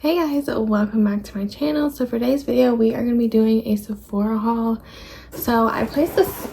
Hey guys, welcome back to my channel. So for today's video we are going to be doing a Sephora haul. So I placed this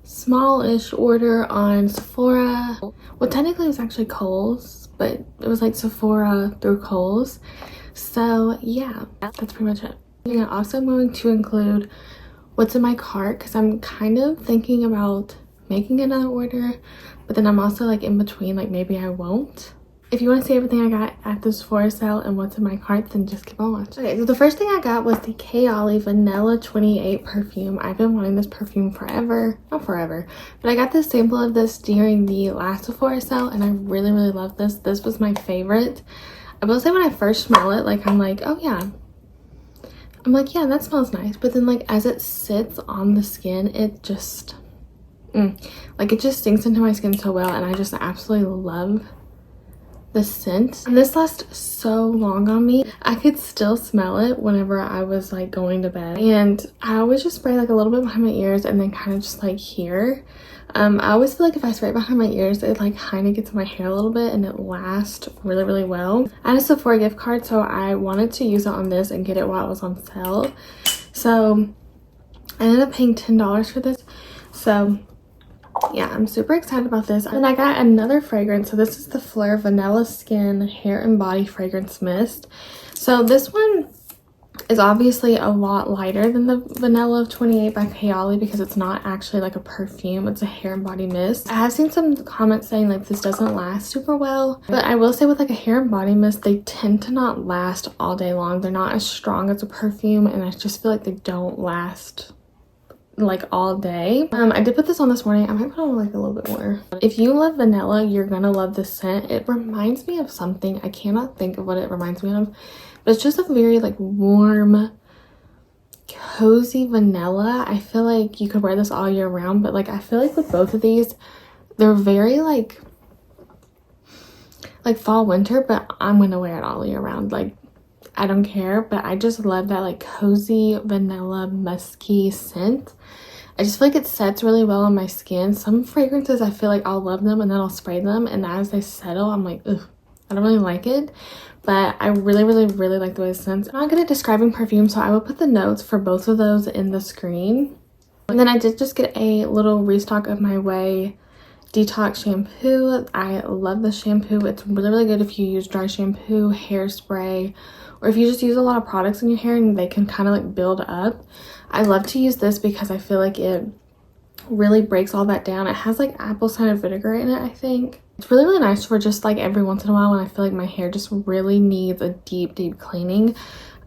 small-ish order on Sephora. Well, technically it was actually Kohl's, but it was like Sephora through Kohl's. So yeah, that's pretty much it. I'm also going to include what's in my cart because I'm kind of thinking about making another order, but then I'm also like in between, like maybe I won't. If you want to see everything I got at the Sephora sale and what's in my cart, then just keep on watching. Okay, so the first thing I got was the Kayali Vanilla 28 perfume. I've been wanting this perfume forever. Not forever, but I got this sample of this during the last Sephora sale and I really love this. This was my favorite. I will say when I first smell it, like I'm like, oh yeah. I'm like, yeah, that smells nice. But then like as it sits on the skin, it just, like it just sinks into my skin so well and I just absolutely love the scent. And this lasts so long on me. I could still smell it whenever I was like going to bed, and I always just spray like a little bit behind my ears and then kind of just like here. I always feel like if I spray it behind my ears, it like kind of gets in my hair a little bit and it lasts really well. I had a Sephora gift card, so I wanted to use it on this and get it while it was on sale. So I ended up paying $10 for this. So yeah, I'm super excited about this. And I got another fragrance. So this is the Fleur Vanilla Skin Hair and Body Fragrance Mist. So this one is obviously a lot lighter than the Vanilla 28 by Kayali because it's not actually like a perfume. It's a hair and body mist. I have seen some comments saying like this doesn't last super well. But I will say with like a hair and body mist, they tend to not last all day long. They're not as strong as a perfume and I just feel like they don't last like all day. I did put this on this morning. I might put on like a little bit more. If you love vanilla, you're gonna love this scent. It reminds me of something. I cannot think of what it reminds me of, but it's just a very like warm, cozy vanilla. I feel like you could wear this all year round, but like I feel like with both of these, they're very like fall winter, but I'm gonna wear it all year round. Like I don't care, but I just love that like cozy vanilla musky scent. I just feel like it sets really well on my skin. Some fragrances I feel like I'll love them and then I'll spray them and as they settle I'm like, ugh, I don't really like it. But I really like the way it scents. I'm not good at describing perfume, so I will put the notes for both of those in the screen. And then I did just get a little restock of my Way Detox shampoo. I love this shampoo. It's really good if you use dry shampoo, hairspray, or if you just use a lot of products in your hair and they can kind of like build up. I love to use this because I feel like it really breaks all that down. It has like apple cider vinegar in it, I think. It's really nice for just like every once in a while when I feel like my hair just really needs a deep cleaning.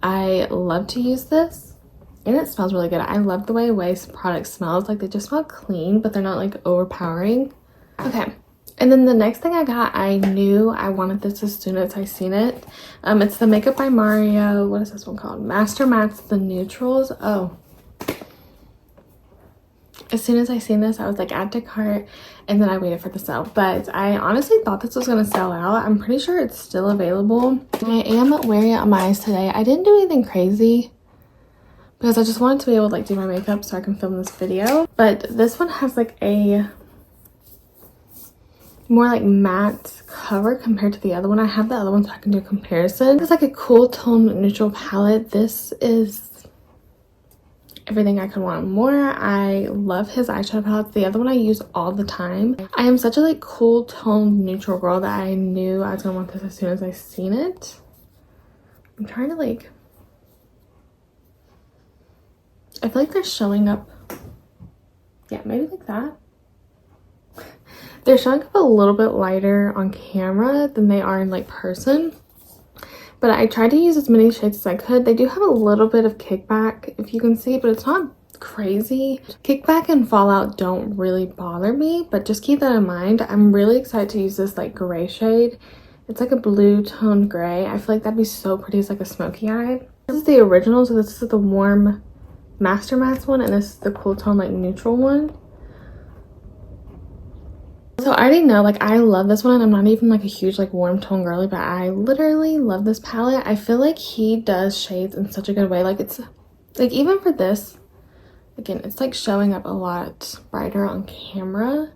I love to use this and it smells really good. I love the way Way's product smells. Like they just smell clean, but they're not like overpowering. Okay. And then the next thing I got, I knew I wanted this as soon as I seen it. It's the Makeup by Mario. What is this one called? Master Mattes The Neutrals. Oh. As soon as I seen this, I was like add to cart and then I waited for the sale. But I honestly thought this was going to sell out. I'm pretty sure it's still available. I am wearing it on my eyes today. I didn't do anything crazy because I just wanted to be able to like do my makeup so I can film this video. But this one has like a more like matte cover compared to the other one. I have the other one so I can do a comparison. It's like a cool tone neutral palette. This is everything I could want more. I love his eyeshadow palettes. The other one I use all the time. I am such a like cool tone neutral girl that I knew I was gonna want this as soon as I seen it. I'm trying to like, I feel like they're showing up, yeah, maybe like that. They're showing up a little bit lighter on camera than they are in like person. But I tried to use as many shades as I could. They do have a little bit of kickback, if you can see, but it's not crazy. Kickback and fallout don't really bother me, but just keep that in mind. I'm really excited to use this like gray shade. It's like a blue toned gray. I feel like that'd be so pretty as like a smoky eye. This is the original, so this is the warm Master Mattes one, and this is the cool tone like neutral one. So I already know like I love this one and I'm not even like a huge like warm tone girly, but I literally love this palette. I feel like he does shades in such a good way. Like it's like even for this, again, it's like showing up a lot brighter on camera,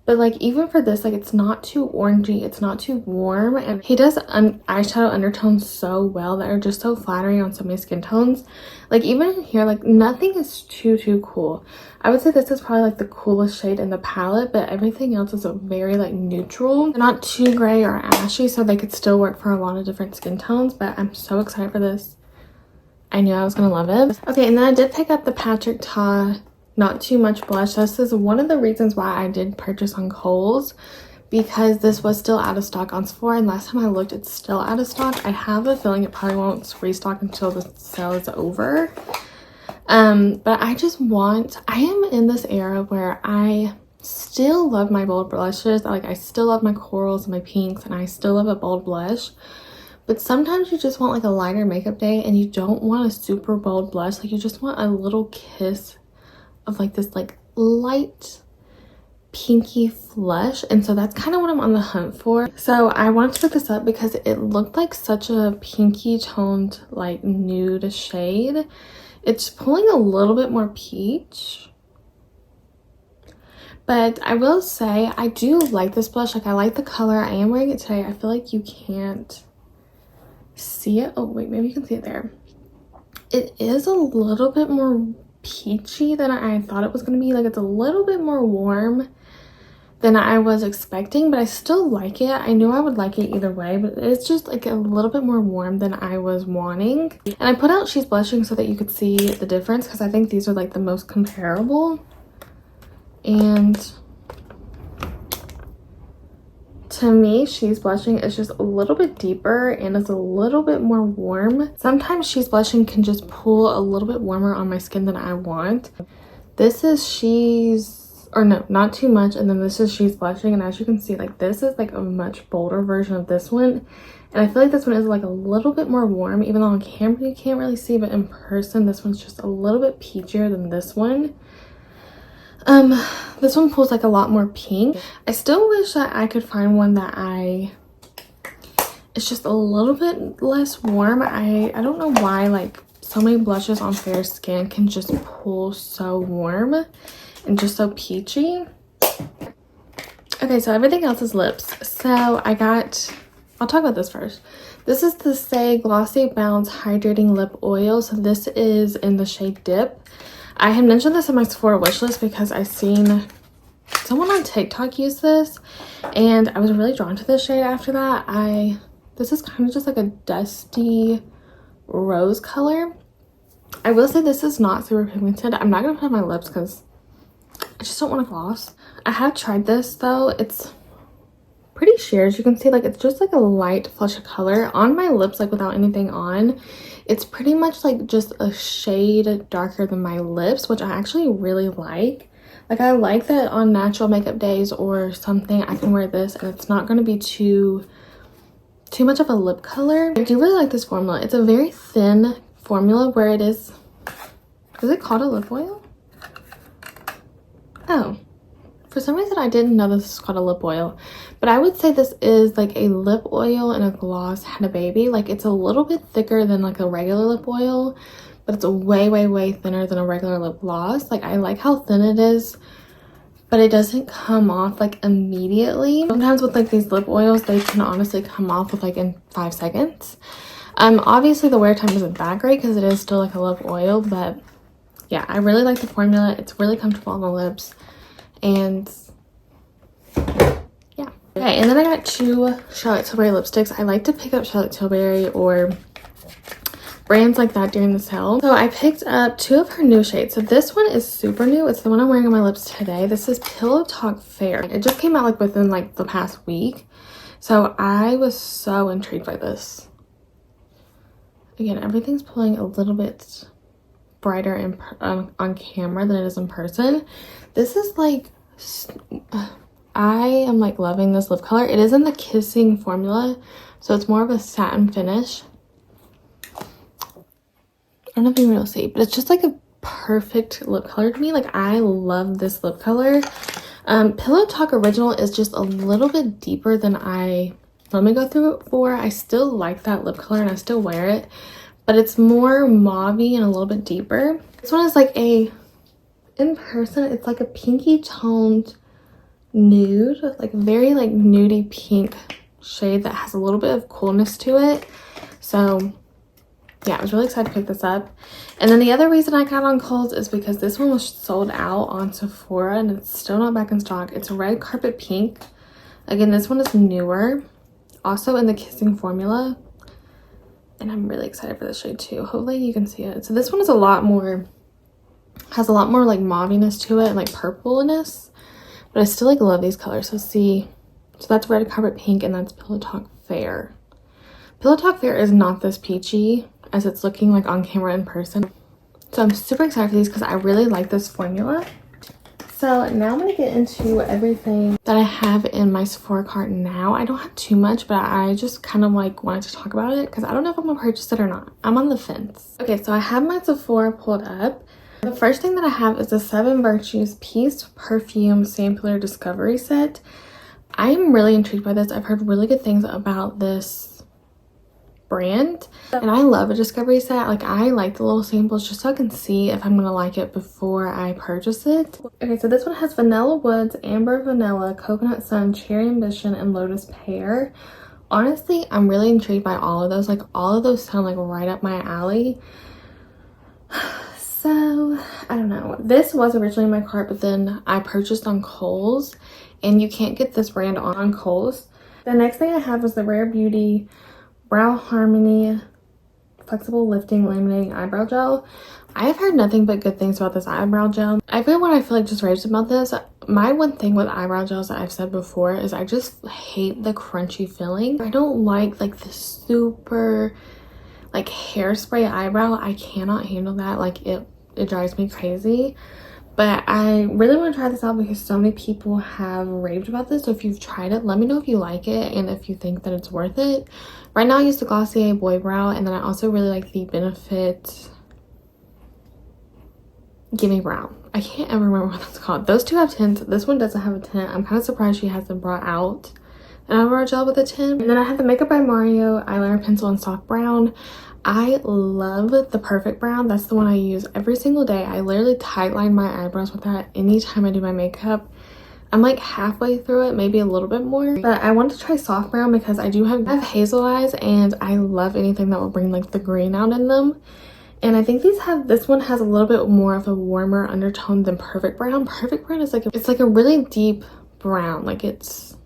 But like even for this, like it's not too orangey, it's not too warm, and he does eyeshadow undertones so well that are just so flattering on so many skin tones. Like even in here, like nothing is too cool. I would say this is probably like the coolest shade in the palette, but everything else is a very like neutral. They're not too gray or ashy, so they could still work for a lot of different skin tones. But I'm so excited for this. I knew I was gonna love it. Okay, and then I did pick up the Patrick Ta Not Too Much blush. This is one of the reasons why I did purchase on Kohl's, because this was still out of stock on Sephora, and last time I looked it's still out of stock. I have a feeling it probably won't restock until the sale is over. But I am in this era where I still love my bold blushes. Like I still love my corals and my pinks, and I still love a bold blush. But sometimes you just want like a lighter makeup day and you don't want a super bold blush. Like you just want a little kiss of like this like light pinky flush, and so that's kind of what I'm on the hunt for. So I wanted to pick this up because it looked like such a pinky toned like nude shade. It's pulling a little bit more peach, but I will say I do like this blush. Like I like the color. I am wearing it today. I feel like you can't see it. Oh wait, maybe you can see it there. It is a little bit more peachy than I thought it was going to be. Like it's a little bit more warm than I was expecting, but I still like it. I knew I would like it either way, but it's just like a little bit more warm than I was wanting. And I put out She's Blushing so that you could see the difference, because I think these are like the most comparable. And to me, She's Blushing is just a little bit deeper and is a little bit more warm. Sometimes She's Blushing can just pull a little bit warmer on my skin than I want. This is Not Too Much, and then this is She's Blushing, and as you can see, like this is like a much bolder version of this one, and I feel like this one is like a little bit more warm, even though on camera you can't really see, but in person this one's just a little bit peachier than this one. This one pulls like a lot more pink. I still wish that I could find one that it's just a little bit less warm. I don't know why like so many blushes on fair skin can just pull so warm and just so peachy. Okay, so everything else is lips. So I'll talk about this first. This is the Say Glossy Bounce Hydrating Lip Oil. So this is in the shade Dip. I had mentioned this in my Sephora wishlist because I seen someone on TikTok use this, and I was really drawn to this shade after that. This is kind of just like a dusty rose color. I will say this is not super pigmented. I'm not going to put it on my lips because I just don't want to gloss. I have tried this though. It's pretty sheer, as you can see. Like it's just like a light flush of color on my lips, like without anything on. It's pretty much like just a shade darker than my lips, which I actually really like. Like I like that on natural makeup days or something, I can wear this and it's not going to be too much of a lip color. I do really like this formula. It's a very thin formula where it is it called a lip oil? Oh, for some reason I didn't know this is called a lip oil, but I would say this is like a lip oil and a gloss had a baby. Like it's a little bit thicker than like a regular lip oil, but it's way thinner than a regular lip gloss. Like I like how thin it is, but it doesn't come off like immediately. Sometimes with like these lip oils, they can honestly come off with like in 5 seconds. Obviously the wear time isn't that great because it is still like a lip oil, but yeah, I really like the formula. It's really comfortable on the lips, and yeah. Okay, and then I got 2 Charlotte Tilbury lipsticks. I like to pick up Charlotte Tilbury or brands like that during the sale. So I picked up 2 of her new shades. So this one is super new. It's the one I'm wearing on my lips today. This is Pillow Talk Fair. It just came out like within like the past week. So I was so intrigued by this. Again, everything's pulling a little bit brighter on camera than it is in person. This is like, I am like loving this lip color. It is in the Kissing formula, so it's more of a satin finish. I don't know if you can really see, but it's just like a perfect lip color to me. Like I love this lip color. Pillow Talk Original is just a little bit deeper than I normally go through it for. I still like that lip color and I still wear it, but it's more mauve-y and a little bit deeper. This one is like in person, it's like a pinky toned nude, like very like nudie pink shade that has a little bit of coolness to it. So yeah, I was really excited to pick this up. And then the other reason I got on Kohl's is because this one was sold out on Sephora and it's still not back in stock. It's red carpet pink. Again, this one is newer, also in the kissing formula, and I'm really excited for this shade too. Hopefully you can see it. So this one is a lot more, has a lot more like mauviness to it and like purpleness, but I still like love these colors. So see, so that's red carpet pink and that's Pillow Talk Fair. Pillow Talk Fair is not this peachy as it's looking like on camera in person. So I'm super excited for these because I really like this formula. So now I'm going to get into everything that I have in my Sephora cart now. I don't have too much, but I just kind of like wanted to talk about it because I don't know if I'm going to purchase it or not. I'm on the fence. Okay, so I have my Sephora pulled up. The first thing that I have is the 7 Virtues Peace Perfume Sampler Discovery Set. I'm really intrigued by this. I've heard really good things about this brand and I love a discovery set. Like I like the little samples just so I can see if I'm gonna like it before I purchase it. Okay, so this one has Vanilla Woods, Amber Vanilla, Coconut Sun, Cherry Ambition, and Lotus Pear. Honestly, I'm really intrigued by all of those. Like all of those sound like right up my alley. So I don't know, this was originally in my cart, but then I purchased on Kohl's and you can't get this brand on Kohl's. The next thing I have was the Rare Beauty Brow Harmony Flexible Lifting Laminating Eyebrow Gel. I have heard nothing but good things about this eyebrow gel. Everyone I feel like just raves about this. My one thing with eyebrow gels that I've said before is I just hate the crunchy feeling. I don't like the super like hairspray eyebrow. I cannot handle that. Like it drives me crazy. But I really want to try this out because so many people have raved about this. So if you've tried it, let me know if you like it and if you think that it's worth it. Right now I use the Glossier Boy Brow, and then I also really like the Benefit Gimme Brown. I can't ever remember what that's called. Those two have tints. This one doesn't have a tint. I'm kind of surprised she hasn't brought out an eyebrow gel with a tint. And then I have the Makeup by Mario eyeliner pencil in soft brown. I love the Perfect Brown. That's the one I use every single day. I literally tightline my eyebrows with that anytime I do my makeup. I'm like halfway through it, maybe a little bit more. But I want to try soft brown because I do have hazel eyes and I love anything that will bring like the green out in them. And I think this one has a little bit more of a warmer undertone than Perfect Brown. Perfect Brown is like, it's like a really deep brown. Like it's,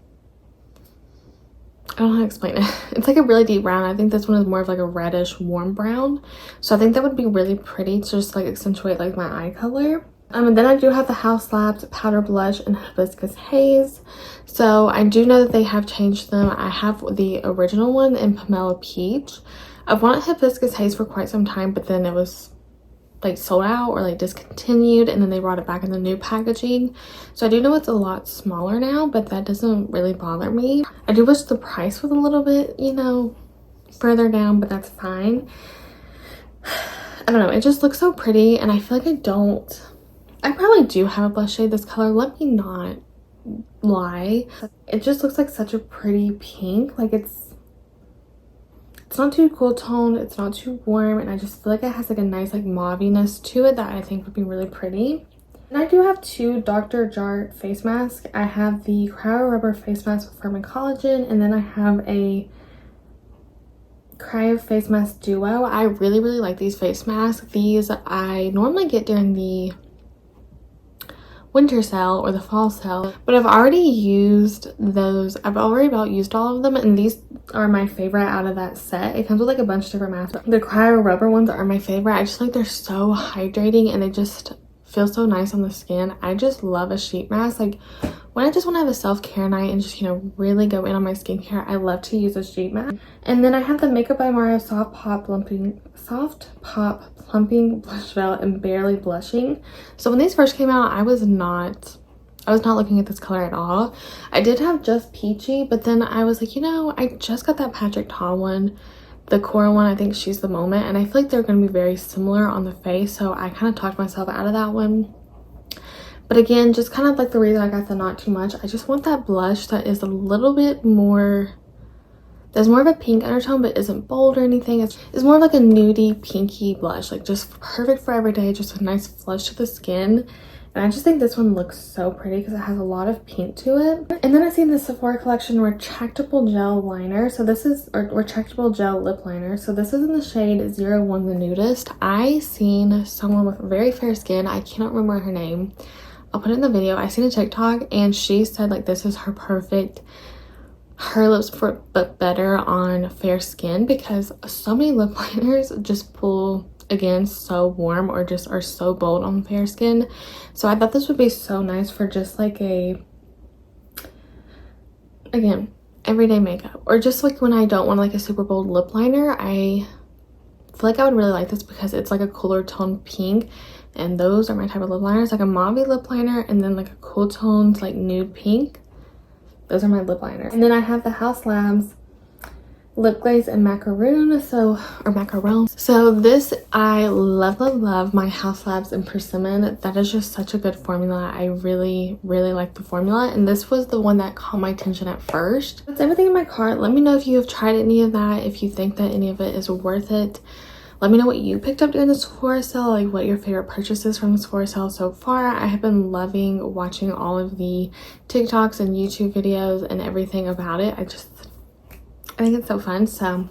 I don't know how to explain it. It's like a really deep brown. I think this one is more of like a reddish warm brown. So I think that would be really pretty to just like accentuate like my eye color. And then I do have the House Labs Powder Blush and Hibiscus Haze. So I do know that they have changed them. I have the original one in Pomelo Peach. I've wanted Hibiscus Haze for quite some time, but then it was like sold out or like discontinued, and then they brought it back in the new packaging. So I do know it's a lot smaller now, but that doesn't really bother me. I do wish the price was a little bit, you know, further down, but that's fine. I don't know, it just looks so pretty, and I feel like I probably do have a blush shade this color, let me not lie. It just looks like such a pretty pink. Like it's not too cool toned, it's not too warm, and I just feel like it has like a nice like mauviness to it that I think would be really pretty. And I do have 2 Dr. Jart face masks. I have the Cryo Rubber face mask with Firm Collagen, and then I have a Cryo face mask duo. I really like these face masks. These I normally get during the winter sale or the fall sale, but I've already used those. I've already about used all of them, and these are my favorite out of that set. It comes with like a bunch of different masks, but the Cryo Rubber ones are my favorite. I just like they're so hydrating and they just feel so nice on the skin. I just love a sheet mask. Like when I just want to have a self-care night and just, you know, really go in on my skincare, I love to use a sheet mask. And then I have the Makeup by Mario Soft Pop Plumping Blush Velvet and Barely Blushing. So when these first came out, I was not looking at this color at all. I did have Just Peachy, but then I was like, you know, I just got that Patrick Ta one, the Coral one. I think She's the Moment, and I feel like they're going to be very similar on the face, so I kind of talked myself out of that one. But again, just kind of like the reason I got the Not Too Much, I just want that blush that is a little bit more, there's more of a pink undertone but isn't bold or anything. It's more of like a nudie pinky blush, like just perfect for every day, just a nice flush to the skin. And And I just think this one looks so pretty because it has a lot of pink to it. And then I seen the Sephora collection retractable gel liner. So this is, or retractable gel lip liner. So this is in the shade 01 the Nudist. I seen someone with very fair skin. I cannot remember her name. I'll put it in the video. I seen a TikTok and she said like this is her perfect, her lips for, but better on fair skin, because so many lip liners just pull, again, so warm or just are so bold on fair skin. So I thought this would be so nice for just like a, again, everyday makeup, or just like when I don't want like a super bold lip liner. I feel like I would really like this because it's like a cooler tone pink, and those are my type of lip liners, like a mauve lip liner and then like a cool toned like nude pink. Those are my lip liners. And then I have the House Labs lip glaze and macaroon, or macarons. So this, I love my House Labs and persimmon. That is just such a good formula. I really like the formula, and this was the one that caught my attention at first. That's everything in my cart. Let me know if you have tried any of that, if you think that any of it is worth it. Let me know what you picked up during the Sephora sale, like what your favorite purchases from the Sephora sale so far. I have been loving watching all of the TikToks and YouTube videos and everything about it. I think it's so fun. So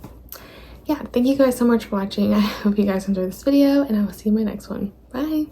yeah, thank you guys so much for watching. I hope you guys enjoyed this video, and I will see you in my next one. Bye.